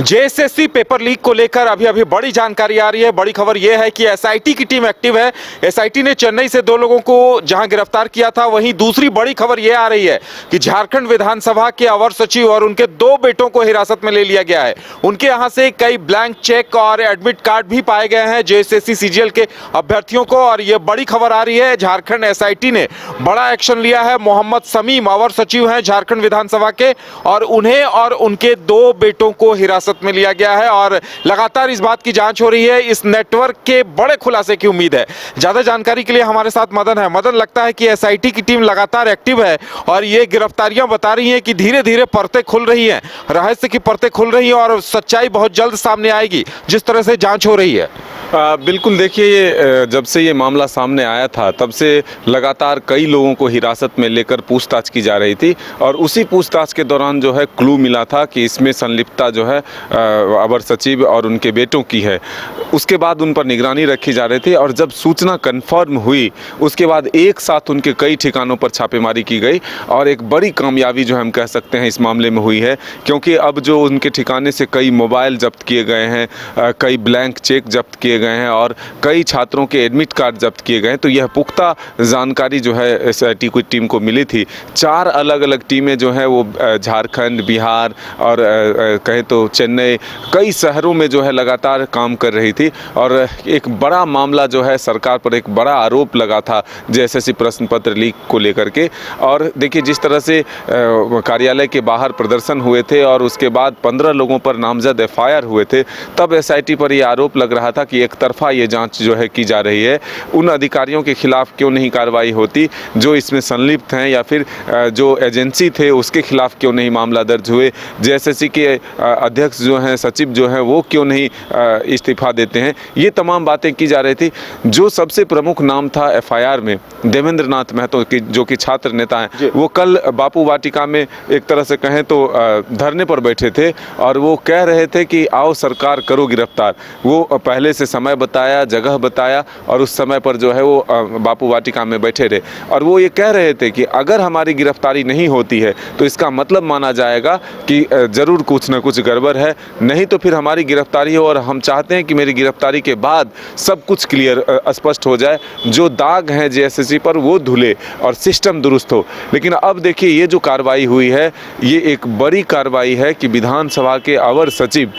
JSSC paper leak को लेकर अभी अभी बड़ी जानकारी आ रही है। बड़ी खबर यह है कि एसआईटी की टीम एक्टिव है। एसआईटी ने चेन्नई से 2 लोगों को जहां गिरफ्तार किया था, वहीं दूसरी बड़ी खबर यह आ रही है कि झारखंड विधानसभा के अवर सचिव और उनके 2 बेटों को हिरासत में ले लिया गया है। उनके यहां से कई ब्लैंक चेक और एडमिट कार्ड भी पाए गए हैं जेएसएससी सीजीएल के अभ्यर्थियों को। और यह बड़ी खबर आ रही है, झारखंड एसआईटी ने बड़ा एक्शन लिया है। मोहम्मद समीम अवर सचिव हैं झारखंड विधानसभा के, और उन्हें और उनके 2 बेटों को हिरासत में लिया गया है। और लगातार इस बात की जांच हो रही है। इस नेटवर्क के बड़े खुलासे की उम्मीद है। ज्यादा जानकारी के लिए हमारे साथ मदन है। मदन, लगता है कि एसआईटी की टीम लगातार एक्टिव है और ये गिरफ्तारियां बता रही हैं कि धीरे धीरे परतें खुल रही हैं, रहस्य की परतें खुल रही हैं और सच्चाई बहुत जल्द सामने आएगी जिस तरह से जांच हो रही है। बिल्कुल, देखिए, ये जब से ये मामला सामने आया था तब से लगातार कई लोगों को हिरासत में लेकर पूछताछ की जा रही थी और उसी पूछताछ के दौरान जो है क्लू मिला था कि इसमें संलिप्तता जो है अवर सचिव और उनके बेटों की है। उसके बाद उन पर निगरानी रखी जा रही थी और जब सूचना कन्फर्म हुई उसके बाद एक साथ उनके कई ठिकानों पर छापेमारी की गई और एक बड़ी कामयाबी जो हम कह सकते हैं इस मामले में हुई है, क्योंकि अब जो उनके ठिकाने से कई मोबाइल जब्त किए गए हैं, कई ब्लैंक चेक जब्त किए गए हैं और कई छात्रों के एडमिट कार्ड जब्त किए गए। तो यह पुख्ता जानकारी जो है एसआईटी की टीम को मिली थी। 4 अलग अलग टीमें जो है वो झारखंड, बिहार और कहें तो चेन्नई, कई शहरों में जो है लगातार काम कर रही थी और एक बड़ा मामला जो है सरकार पर एक बड़ा आरोप लगा था जेएसएससी प्रश्न पत्र लीक को लेकर के। और देखिए, जिस तरह से कार्यालय के बाहर प्रदर्शन हुए थे और उसके बाद 15 लोगों पर नामजद एफआईआर हुए थे, तब एसआईटी पर यह आरोप लग रहा था कि एक तरफा ये जांच जो है की जा रही है। उन अधिकारियों के खिलाफ क्यों नहीं कार्रवाई होती जो इसमें संलिप्त हैं, या फिर जो एजेंसी थे उसके खिलाफ क्यों नहीं मामला दर्ज हुए, जेएसएससी के अध्यक्ष जो हैं, सचिव जो हैं, वो क्यों नहीं इस्तीफा देते हैं। ये तमाम बातें की जा रही थी। जो सबसे प्रमुख नाम था एफआईआर में, देवेंद्र नाथ महतो जो कि छात्र नेता हैं, वो कल बापू वाटिका में एक तरह से कहें तो धरने पर बैठे थे और वो कह रहे थे कि आओ सरकार करो गिरफ्तार। वो पहले से समय बताया, जगह बताया और उस समय पर जो है वो बापू वाटिका में बैठे रहे और वो ये कह रहे थे कि अगर हमारी गिरफ्तारी नहीं होती है तो इसका मतलब माना जाएगा कि ज़रूर कुछ न कुछ गड़बड़ है, नहीं तो फिर हमारी गिरफ्तारी हो। और हम चाहते हैं कि मेरी गिरफ्तारी के बाद सब कुछ क्लियर स्पष्ट हो जाए, जो दाग हैं जेएसएससी पर वो धुले और सिस्टम दुरुस्त हो। लेकिन अब देखिए, ये जो कार्रवाई हुई है ये एक बड़ी कार्रवाई है कि विधानसभा के अवर सचिव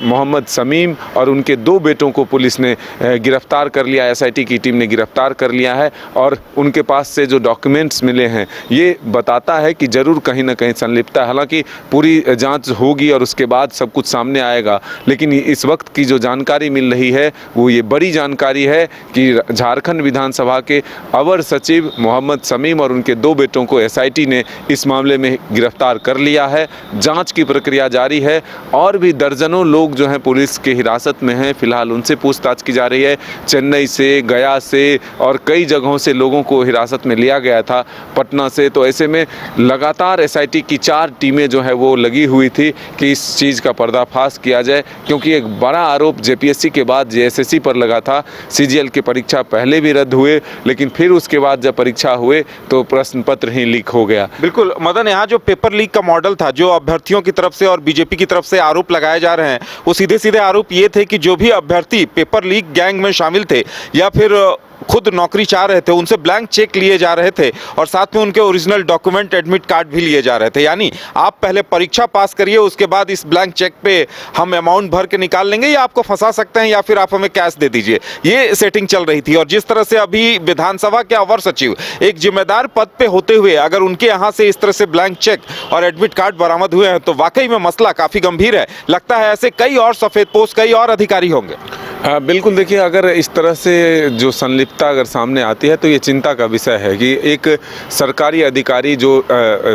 मोहम्मद समीम और उनके 2 बेटों को पुलिस ने गिरफ्तार कर लिया, एसआईटी की टीम ने गिरफ्तार कर लिया है और उनके पास से जो डॉक्यूमेंट्स मिले हैं ये बताता है कि ज़रूर कहीं ना कहीं संलिप्तता है। हालांकि पूरी जांच होगी और उसके बाद सब कुछ सामने आएगा, लेकिन इस वक्त की जो जानकारी मिल रही है वो ये बड़ी जानकारी है कि झारखंड विधानसभा के अवर सचिव मोहम्मद समीम और उनके 2 बेटों को एसआईटी ने इस मामले में गिरफ्तार कर लिया है। जाँच की प्रक्रिया जारी है और भी दर्जनों लोग जो हैं पुलिस के हिरासत में हैं। फिलहाल उनसे पूछताछ की जा रही है। चेन्नई से, गया से और कई जगहों से लोगों को हिरासत में लिया गया था, पटना से। तो ऐसे में लगातार एसआईटी की 4 टीमें जो है वो लगी हुई थी कि इस चीज़ का पर्दाफाश किया जाए, क्योंकि एक बड़ा आरोप जेपीएससी के बाद जेएसएससी पर लगा था। सीजीएल की परीक्षा पहले भी रद्द हुए, लेकिन फिर उसके बाद जब परीक्षा हुए तो प्रश्न पत्र ही लीक हो गया। बिल्कुल मदन, यहाँ जो पेपर लीक का मॉडल था, जो अभ्यर्थियों की तरफ से और बीजेपी की तरफ से आरोप लगाए जा रहे हैं, वो सीधे सीधे आरोप ये थे कि जो भी अभ्यर्थी पेपर लीक गैंग में शामिल थे या फिर खुद नौकरी चाह रहे थे, उनसे ब्लैंक चेक लिए जा रहे थे और साथ में उनके ओरिजिनल डॉक्यूमेंट, एडमिट कार्ड भी लिए जा रहे थे। यानी आप पहले परीक्षा पास करिए, उसके बाद इस ब्लैंक चेक पे हम अमाउंट भर के निकाल लेंगे या आपको फंसा सकते हैं या फिर आप हमें कैश दे दीजिए। ये सेटिंग चल रही थी। और जिस तरह से अभी विधानसभा के अवर सचिव एक जिम्मेदार पद पे होते हुए अगर उनके यहाँ से इस तरह से ब्लैंक चेक और एडमिट कार्ड बरामद हुए हैं तो वाकई में मसला काफ़ी गंभीर है। लगता है ऐसे कई और सफ़ेदपोश, कई और अधिकारी होंगे। बिल्कुल, देखिए, अगर इस तरह से जो संलिप्तता अगर सामने आती है तो ये चिंता का विषय है कि एक सरकारी अधिकारी जो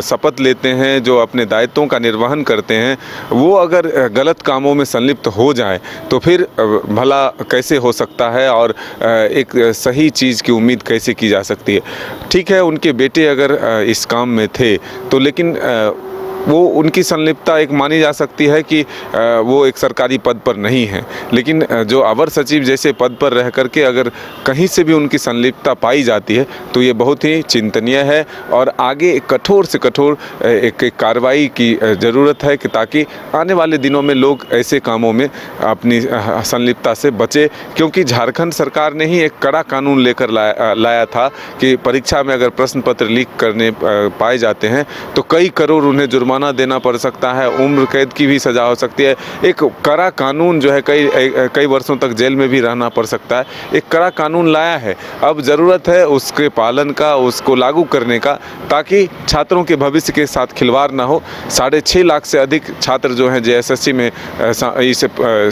शपथ लेते हैं, जो अपने दायित्वों का निर्वहन करते हैं, वो अगर गलत कामों में संलिप्त हो जाए तो फिर भला कैसे हो सकता है और एक सही चीज़ की उम्मीद कैसे की जा सकती है। ठीक है, उनके बेटे अगर इस काम में थे तो लेकिन वो उनकी संलिप्तता एक मानी जा सकती है कि वो एक सरकारी पद पर नहीं है, लेकिन जो अवर सचिव जैसे पद पर रह करके अगर कहीं से भी उनकी संलिप्तता पाई जाती है तो ये बहुत ही चिंतनीय है और आगे कठोर से कठोर एक कार्रवाई की ज़रूरत है कि ताकि आने वाले दिनों में लोग ऐसे कामों में अपनी संलिप्तता से बचे, क्योंकि झारखंड सरकार ने ही एक कड़ा कानून लेकर लाया था कि परीक्षा में अगर प्रश्न पत्र लीक करने पाए जाते हैं तो कई करोड़ उन्हें जुर्माना देना पड़ सकता है, उम्र कैद की भी सज़ा हो सकती है। एक कड़ा कानून जो है कई वर्षों तक जेल में भी रहना पड़ सकता है, एक कड़ा कानून लाया है। अब ज़रूरत है उसके पालन का, उसको लागू करने का, ताकि छात्रों के भविष्य के साथ खिलवाड़ ना हो। 6.5 लाख से अधिक छात्र जो हैं JSSC में इस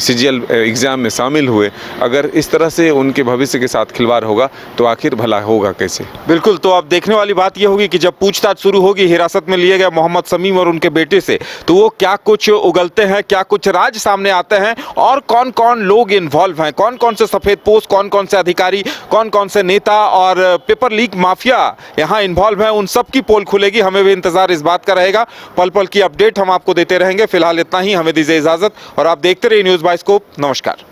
CGL एग्ज़ाम में शामिल हुए, अगर इस तरह से उनके भविष्य के साथ खिलवाड़ होगा तो आखिर भला होगा कैसे। बिल्कुल, तो अब देखने वाली बात यह होगी कि जब पूछताछ शुरू होगी हिरासत में लिए गए मोहम्मद शमीम और उनके बेटे से, तो वो क्या कुछ उगलते हैं, क्या कुछ राज सामने आते हैं और कौन कौन लोग इन्वॉल्व हैं, कौन कौन से सफेद पोस्ट, कौन कौन से अधिकारी, कौन कौन से नेता और पेपर लीक माफिया यहाँ इन्वॉल्व हैं, उन सब की पोल खुलेगी। हमें भी इंतजार इस बात का रहेगा, पल पल की अपडेट हम आपको देते रहेंगे। फिलहाल इतना ही, हमें दीजिए इजाजत और आप देखते रहिए न्यूज़ बाइस्कोप। नमस्कार।